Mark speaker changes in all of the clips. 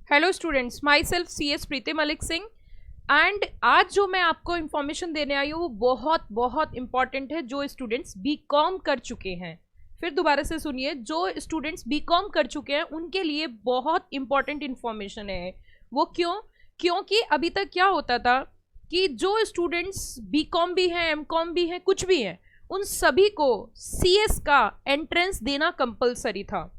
Speaker 1: Hello students, my self CS Preeti Malik Singh. And आज जो मैं आपको इन्फॉर्मेशन देने आई हूँ वो बहुत बहुत इंपॉर्टेंट है। जो स्टूडेंट्स बीकॉम कर चुके हैं, फिर दोबारा से सुनिए, जो स्टूडेंट्स बीकॉम कर चुके हैं उनके लिए बहुत इंपॉर्टेंट इन्फॉर्मेशन है। वो क्यों? क्योंकि अभी तक क्या होता था कि जो स्टूडेंट्स बीकॉम भी हैं, एमकॉम भी हैं, कुछ भी हैं, उन सभी को CS का एंट्रेंस देना कंपलसरी था।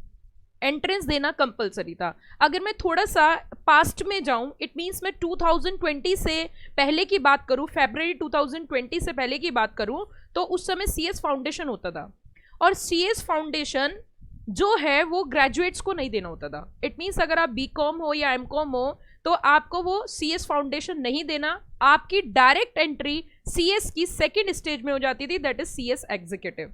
Speaker 1: एंट्रेंस देना कंपलसरी था। अगर मैं थोड़ा सा पास्ट में जाऊं, इट मींस मैं 2020 से पहले की बात करूं, फरवरी 2020 से पहले की बात करूं, तो उस समय CS फाउंडेशन होता था। और CS फाउंडेशन जो है वो ग्रेजुएट्स को नहीं देना होता था। इट मींस अगर आप बीकॉम हो या एमकॉम हो तो आपको वो CS फाउंडेशन नहीं देना, आपकी डायरेक्ट एंट्री CS की सेकेंड स्टेज में हो जाती थी, that is CS executive.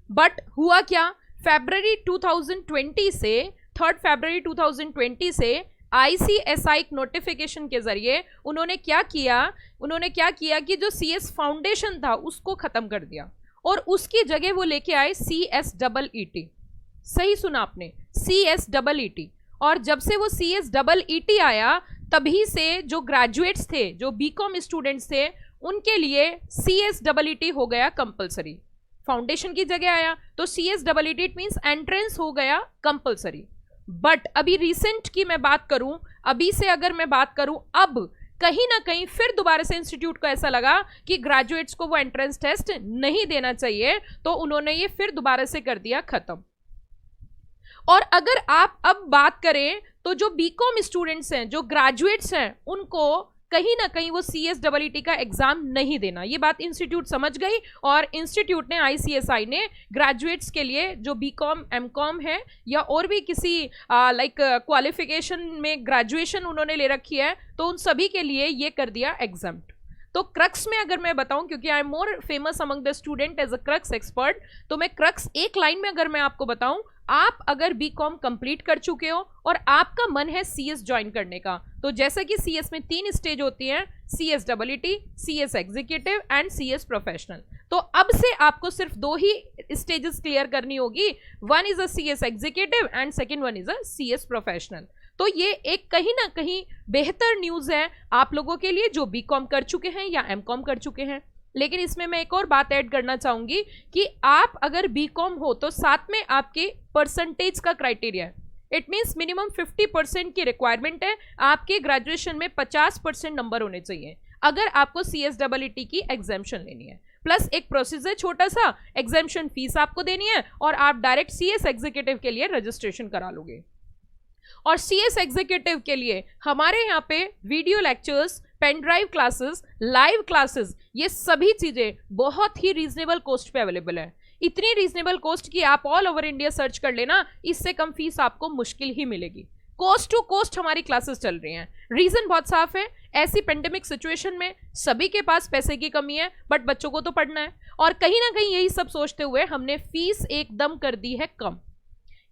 Speaker 1: But हुआ क्या, फरवरी 2020 से 3 फरवरी 2020 से ICSI नोटिफिकेशन के जरिए उन्होंने क्या किया कि जो CS फाउंडेशन था उसको खत्म कर दिया और उसकी जगह वो लेके आए CSEET। सही सुना आपने, CSEET। और जब से वो CSEET आया तभी से जो ग्रेजुएट्स थे, जो बीकॉम स्टूडेंट्स थे, उनके लिए CSEET हो गया कंपलसरी। फाउंडेशन की जगह आया तो CSEET इट मींस एंट्रेंस हो गया कंपलसरी। बट अभी रिसेंट की मैं बात करूं, अभी से अगर मैं बात करूं, अब कहीं ना कहीं फिर दोबारा से इंस्टीट्यूट को ऐसा लगा कि ग्रेजुएट्स को वो एंट्रेंस टेस्ट नहीं देना चाहिए, तो उन्होंने ये फिर दोबारा से कर दिया खत्म। और अगर आप अब बात करें तो जो बीकॉम स्टूडेंट्स हैं, जो ग्रेजुएट्स हैं, उनको कहीं ना कहीं वो CSEET का एग्जाम नहीं देना, ये बात इंस्टीट्यूट समझ गई। और इंस्टीट्यूट ने, ICSI ने ग्रेजुएट्स के लिए जो बीकॉम एमकॉम है या और भी किसी लाइक क्वालिफिकेशन में ग्रेजुएशन उन्होंने ले रखी है, तो उन सभी के लिए ये कर दिया एग्जाम्प्ट। तो क्रक्स में अगर मैं बताऊं, क्योंकि I am more famous among the student as a crux expert, तो मैं क्रक्स एक लाइन में अगर मैं आपको बताऊं, आप अगर बीकॉम कंप्लीट कर चुके हो और आपका मन है CS ज्वाइन करने का, तो जैसे कि CS में 3 स्टेज होती हैं, CSEET, CS executive and CS professional. तो अब से आपको सिर्फ 2 ही स्टेजेस क्लियर करनी होगी, one is a CS executive and second one is a CS professional. तो ये एक कहीं ना कहीं बेहतर न्यूज है आप लोगों के लिए जो बीकॉम कर चुके हैं या एमकॉम कर चुके हैं। लेकिन इसमें मैं एक और बात ऐड करना चाहूंगी कि आप अगर बीकॉम हो तो साथ में आपके परसेंटेज का क्राइटेरिया है। इट मीन्स मिनिमम 50% की रिक्वायरमेंट है, आपके ग्रेजुएशन में 50% नंबर होने चाहिए अगर आपको CSEET की एग्जाम्शन लेनी है। प्लस एक प्रोसीजर छोटा सा, एग्जाम्शन फीस आपको देनी है और आप डायरेक्ट CS एग्जीक्यूटिव के लिए रजिस्ट्रेशन करा लोगे। और CS एग्जीक्यूटिव के लिए हमारे यहाँ पे video lectures, pen drive classes, live classes, ये सभी चीजें बहुत ही रीजनेबल कॉस्ट पे अवेलेबल है। इतनी रीजनेबल कॉस्ट कि आप ऑल ओवर इंडिया सर्च कर लेना, इससे कम फीस आपको मुश्किल ही मिलेगी। कोस्ट टू कोस्ट हमारी क्लासेस चल रही हैं। रीजन बहुत साफ है, ऐसी पेंडेमिक सिचुएशन में सभी के पास पैसे की कमी है, बट बच्चों को तो पढ़ना है, और कहीं ना कहीं यही सब सोचते हुए हमने फीस एकदम कर दी है कम।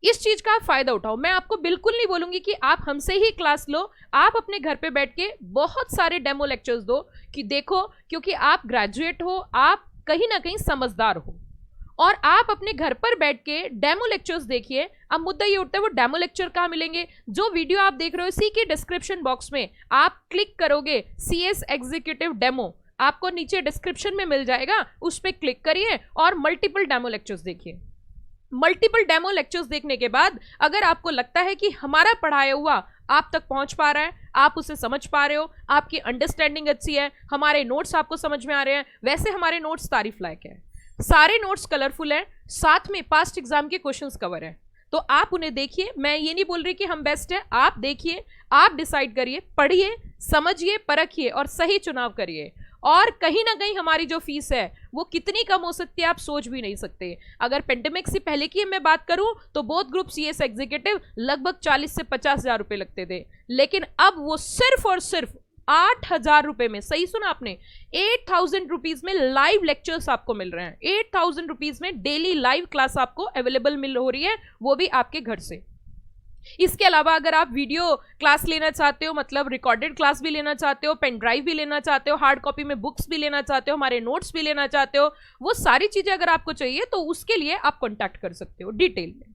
Speaker 1: इस चीज का आप फायदा उठाओ। मैं आपको बिल्कुल नहीं बोलूंगी कि आप हमसे ही क्लास लो, आप अपने घर पे बैठ के बहुत सारे डेमो लेक्चर्स दो कि देखो, क्योंकि आप ग्रेजुएट हो, आप कहीं ना कहीं समझदार हो, और आप अपने घर पर बैठ के डेमो लेक्चर्स देखिए। अब मुद्दा ये उठता है वो डेमो लेक्चर कहाँ मिलेंगे? जो वीडियो आप देख रहे हो इसी के डिस्क्रिप्शन बॉक्स में आप क्लिक करोगे CS एग्जीक्यूटिव डेमो, आपको नीचे डिस्क्रिप्शन में मिल जाएगा, उस पर क्लिक करिए और मल्टीपल डेमो लेक्चर्स देखिए। मल्टीपल डेमो लेक्चर्स देखने के बाद अगर आपको लगता है कि हमारा पढ़ाया हुआ आप तक पहुंच पा रहा है, आप उसे समझ पा रहे हो, आपकी अंडरस्टैंडिंग अच्छी है, हमारे नोट्स आपको समझ में आ रहे हैं, वैसे हमारे नोट्स तारीफ लायक है, सारे नोट्स कलरफुल हैं, साथ में पास्ट एग्जाम के क्वेश्चंस कवर हैं, तो आप उन्हें देखिए। मैं ये नहीं बोल रही कि हम बेस्ट है, आप देखिए, आप डिसाइड करिए, पढ़िए, समझिए, परखिए और सही चुनाव करिए। और कहीं ना कहीं हमारी जो फीस है वो कितनी कम हो सकती है आप सोच भी नहीं सकते। अगर पेंडेमिक से पहले की मैं बात करूं तो बोथ ग्रुप CS एग्जीक्यूटिव लगभग 40 से 50 हजार रुपए लगते थे, लेकिन अब वो सिर्फ और सिर्फ 8,000 रुपए में, सही सुना आपने, 8,000 रुपीज में लाइव लेक्चर्स आपको मिल रहे हैं। 8,000 रुपीज में डेली लाइव क्लास आपको अवेलेबल मिल हो रही है, वो भी आपके घर से। इसके अलावा अगर आप वीडियो क्लास लेना चाहते हो, मतलब रिकॉर्डेड क्लास भी लेना चाहते हो, पेन ड्राइव भी लेना चाहते हो, हार्ड कॉपी में बुक्स भी लेना चाहते हो, हमारे नोट्स भी लेना चाहते हो, वो सारी चीजें अगर आपको चाहिए तो उसके लिए आप कॉन्टैक्ट कर सकते हो डिटेल में।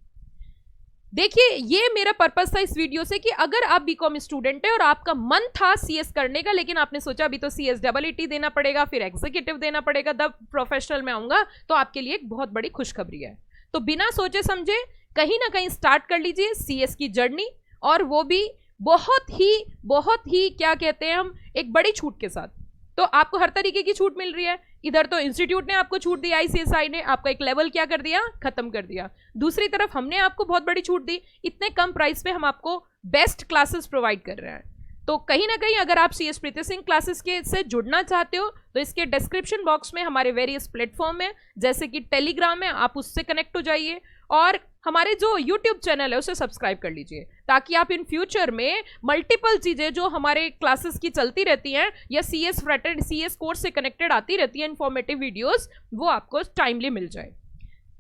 Speaker 1: देखिए, ये मेरा पर्पस था इस वीडियो से कि अगर आप बीकॉम स्टूडेंट है और आपका मन था सीएस करने का, लेकिन आपने सोचा अभी तो सीएस डबल ईटी देना पड़ेगा, फिर एग्जीक्यूटिव देना पड़ेगा, तब प्रोफेशनल में आऊंगा, तो आपके लिए एक बहुत बड़ी खुशखबरी है। तो बिना सोचे समझे कहीं ना कहीं स्टार्ट कर लीजिए सीएस की जर्नी, और वो भी बहुत ही क्या कहते हैं हम, एक बड़ी छूट के साथ। तो आपको हर तरीके की छूट मिल रही है। इधर तो इंस्टीट्यूट ने आपको छूट दी, आईसीएसआई ने आपका एक लेवल क्या कर दिया, खत्म कर दिया। दूसरी तरफ हमने आपको बहुत बड़ी छूट दी, इतने कम प्राइस पे हम आपको बेस्ट क्लासेस प्रोवाइड कर रहे हैं। तो कहीं ना कहीं अगर आप सीएस प्रीति सिंह क्लासेस के से जुड़ना चाहते हो तो इसके डिस्क्रिप्शन बॉक्स में हमारे वेरियस प्लेटफॉर्म है, जैसे कि टेलीग्राम है, आप उससे कनेक्ट हो जाइए, और हमारे जो यूट्यूब चैनल है उसे सब्सक्राइब कर लीजिए, ताकि आप इन फ्यूचर में मल्टीपल चीज़ें जो हमारे क्लासेस की चलती रहती हैं या सीएस फ्रेटेड सीएस कोर्स से कनेक्टेड आती रहती हैं इन्फॉर्मेटिव वीडियोस, वो आपको टाइमली मिल जाए।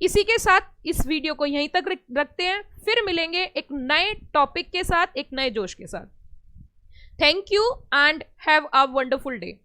Speaker 1: इसी के साथ इस वीडियो को यहीं तक रखते हैं, फिर मिलेंगे एक नए टॉपिक के साथ, एक नए जोश के साथ। Thank you and have a wonderful day.